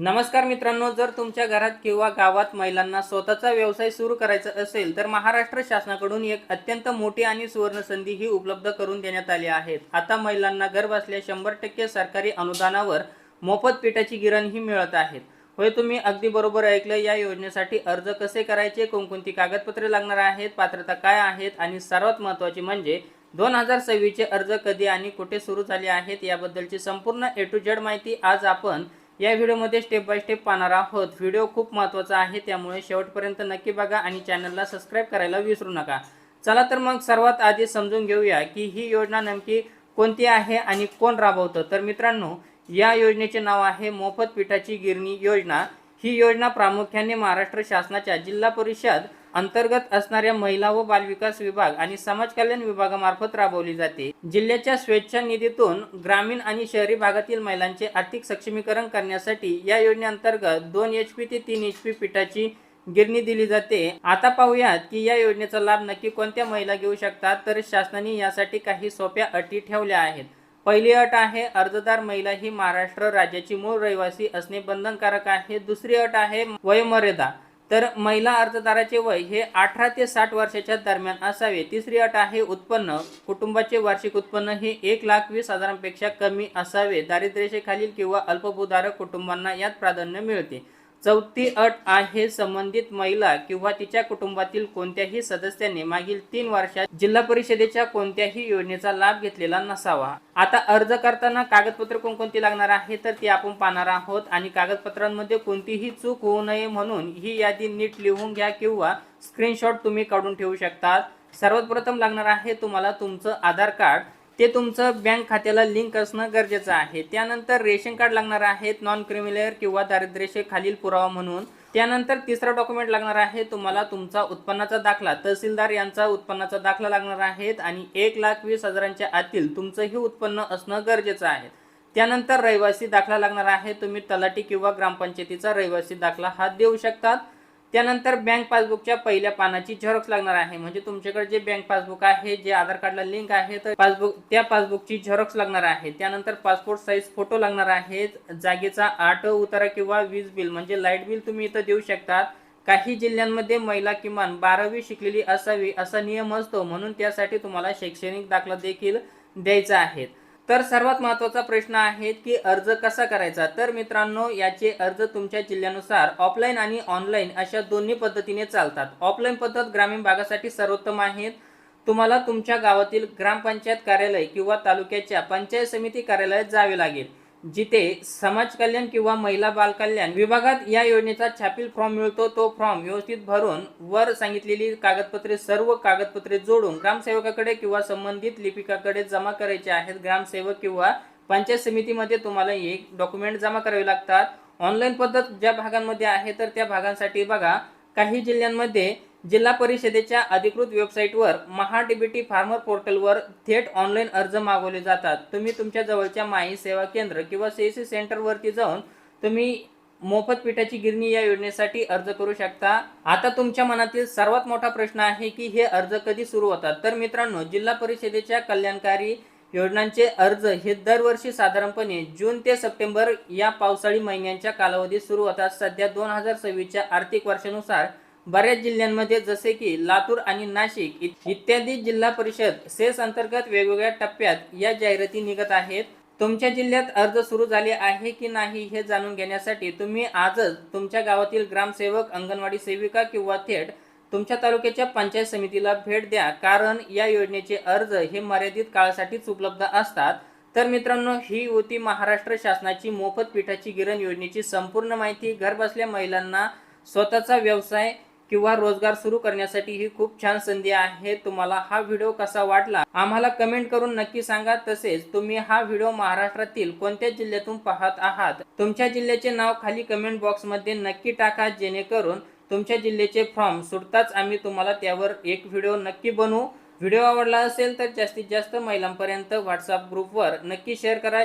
नमस्कार मित्रांनो, जर तुमच्या घरात किंवा गावात महिलांना स्वतःचा व्यवसाय सुरू करायचा असेल तर महाराष्ट्र शासनाकडून एक अत्यंत मोठी आणि सुवर्ण संधी ही उपलब्ध करून देण्यात आली आहे। आता महिलांना घरबसल्या 100% सरकारी अनुदानावर मोफत पिठाची गिरण ही मिळत आहेत। होय, तुम्ही अगदी बरोबर ऐकलं। या योजनेसाठी अर्ज कसे करायचे, कोणकोणती कागदपत्रे लागणार आहेत, पात्रता काय आहेत आणि सर्वात महत्त्वाचे म्हणजे 2026 चे अर्ज कधी आणि कुठे सुरू झाले आहेत याबद्दलची संपूर्ण ए टू झेड माहिती आज आपण या व्हिडिओमध्ये स्टेप बाय स्टेप पाहणार आहोत। व्हिडिओ खूप महत्त्वाचा आहे, त्यामुळे शेवटपर्यंत नक्की बघा आणि चॅनलला सबस्क्राइब करायला विसरू नका। चला तर मग सर्वात आधी समजून घेऊया की ही योजना नेमकी कोणती आहे आणि कोण राबवतं। तर मित्रांनो, या योजनेचे नाव आहे मोफत पिठाची गिरणी योजना। ही योजना प्रामुख्याने महाराष्ट्र शासनाच्या जिल्हा परिषद अंतर्गत असणाऱ्या महिला व बालविकास विभाग आणि समाज कल्याण विभागामार्फत राबवली जाते। जिल्ह्याच्या स्वेच्छा निधीतून ग्रामीण आणि शहरी भागातील महिलांचे आर्थिक सक्षमीकरण करण्यासाठी या योजनेअंतर्गत 2 HP ते 3 HP पिठाची गिरणी दिली जाते। आता पाहूयात की या योजनेचा लाभ नक्की कोणत्या महिला घेऊ शकतात। तर शासनाने यासाठी काही सोप्या अटी ठेवल्या आहेत। पहिली अट आहे, अर्जदार महिला ही महाराष्ट्र राज्याची मूळ रहिवासी असणे बंधनकारक आहे। दुसरी अट आहे वयोमर्यादा, तर महिला अर्जदाराचे वय हे 18 ते 60 वर्षाच्या दरम्यान असावे। तिसरी अट आहे उत्पन्न, कुटुंबाचे वार्षिक उत्पन्न हे 1,20,000पेक्षा कमी असावे। दारिद्र्यरेषेखालील किंवा अल्पभूधारक कुटुंबांना यात प्राधान्य मिळते। चौथी अट आहे, संबंधित महिला किंवा तिच्या कुटुंबातील कोणत्याही सदस्याने मागील 3 वर्षात जिल्हा परिषदेच्या कोणत्याही योजनेचा लाभ घेतलेला नसावा। आता अर्ज करताना कागदपत्रे कोणकोणती लागणार आहे तर ती आपण पाहणार आहोत आणि कागदपत्रांमध्ये कोणतीही चूक होऊ नये म्हणून ही यादी नीट लिहून घ्या किंवा स्क्रीनशॉट तुम्ही काढून ठेवू शकता। सर्वात प्रथम लागणार आहे तुम्हाला तुमचं आधार कार्ड, ते तुमचं बँक खात्याला लिंक असणं गरजेचं आहे। त्यानंतर रेशन कार्ड लागणार आहे, नॉन क्रिमिलेअर किंवा दारिद्र्यरेषेखालील पुरावा म्हणून। त्यानंतर तिसरा डॉक्युमेंट लागणार आहे तुम्हाला तुमचा उत्पन्नाचा दाखला, तहसीलदार यांचा उत्पन्नाचा दाखला लागणार आहे आणि 1,20,000च्या आतील तुमचंही उत्पन्न असणं गरजेचं आहे। त्यानंतर रहिवासी दाखला लागणार आहे, तुम्ही तलाठी किंवा ग्रामपंचायतीचा रहिवासी दाखला हा देऊ शकतात। त्यानंतर बँक पासबुकच्या पहिल्या पानाची झेरॉक्स लागणार आहे, म्हणजे तुमच्याकडे जे बँक पासबुक आहे जे आधार कार्डला लिंक आहे तर त्या पासबुकची झेरॉक्स लागणार आहे। त्यानंतर पासपोर्ट साईज फोटो लागणार आहेत। जागेचा आठ उतारा किंवा वीज बिल म्हणजे लाईट बिल तुम्ही इथं देऊ शकता। काही जिल्ह्यांमध्ये महिला किमान 12वी शिकलेली असावी असा नियम असतो, म्हणून त्यासाठी तुम्हाला शैक्षणिक दाखला देखील द्यायचा आहे। तर सर्वात महत्त्वाचा प्रश्न आहे की अर्ज कसा करायचा। तर मित्रांनो, याचे अर्ज तुमच्या जिल्ह्यानुसार ऑफलाईन आणि ऑनलाईन अशा दोन्ही पद्धतीने चालतात। ऑफलाईन पद्धत ग्रामीण भागासाठी सर्वोत्तम आहे। तुम्हाला तुमच्या गावातील ग्रामपंचायत कार्यालय किंवा तालुक्याच्या पंचायत समिती कार्यालयात जावे लागेल, जिथे समाज कल्याण किंवा महिला बाल कल्याण विभागात या योजनेचा छापील फॉर्म मिळतो। तो फॉर्म व्यवस्थित भरून वर सांगितलेली कागदपत्रे सर्व कागदपत्रे जोडून ग्रामसेवकाकडे किंवा संबंधित लिपिकाकडे जमा करायचे आहेत। ग्रामसेवक किंवा पंचायत समितीमध्ये तुम्हाला एक डॉक्युमेंट जमा करावे लागतात। ऑनलाईन पद्धत ज्या भागांमध्ये आहे तर त्या भागांसाठी बघा, काही जिल्ह्यांमध्ये जिल्हा परिषदेच्या अधिकृत वेबसाईटवर महाडीबीटी फार्मर पोर्टलवर थेट ऑनलाईन अर्ज मागवले जातात। तुम्ही तुमच्या जवळच्या माई सेवा केंद्र किंवा सीएससी सेंटरवरती जाऊन तुम्ही मोफत पिठाची गिरणी या योजनेसाठी अर्ज करू शकता। आता तुमच्या मनातील सर्वात मोठा प्रश्न आहे की हे अर्ज कधी सुरू होतात। तर मित्रांनो, जिल्हा परिषदेच्या कल्याणकारी योजनांचे अर्ज हे दरवर्षी साधारणपणे जून ते सप्टेंबर या पावसाळी महिन्यांच्या कालावधीत सुरू होतात। सध्या 2026च्या आर्थिक वर्षानुसार बऱ्याच जिल्ह्यांमध्ये जसे की लातूर आणि नाशिक इत्यादी जिल्हा परिषद सेस अंतर्गत वेगवेगळ्या टप्प्यात या जाहिराती निघत आहेत। तुमच्या जिल्ह्यात अर्ज सुरू झाले आहे की नाही हे जाणून घेण्यासाठी तुम्ही आजच तुमच्या गावातील ग्रामसेवक, अंगणवाडी सेविका किंवा थेट तुमच्या तालुक्याच्या पंचायत समितीला भेट द्या, कारण या योजनेचे अर्ज हे मर्यादित काळासाठीच उपलब्ध असतात। तर मित्रांनो, ही होती महाराष्ट्र शासनाची मोफत पिठाची गिरण योजनेची संपूर्ण माहिती। घरबसल्या महिलांना स्वतःचा व्यवसाय किंवा रोजगार सुरू करण्यासाठी ही खूप छान संधी आहे। तुम्हाला हा व्हिडिओ कसा वाटला आम्हाला कमेंट करून नक्की सांगा। तसेच तुम्ही हा व्हिडिओ महाराष्ट्रातील कोणत्या जिल्ह्यातून पाहत आहात, तुमच्या जिल्ह्याचे नाव खाली कमेंट बॉक्समध्ये नक्की टाका, जेणेकरून तुमच्या जिल्ह्याचे फॉर्म सुटताच आम्ही तुम्हाला त्यावर एक व्हिडिओ नक्की बनवू। व्हिडिओ आवडला असेल तर जास्तीत जास्त महिलांपर्यंत व्हॉट्सअप ग्रुपवर नक्की शेअर करा।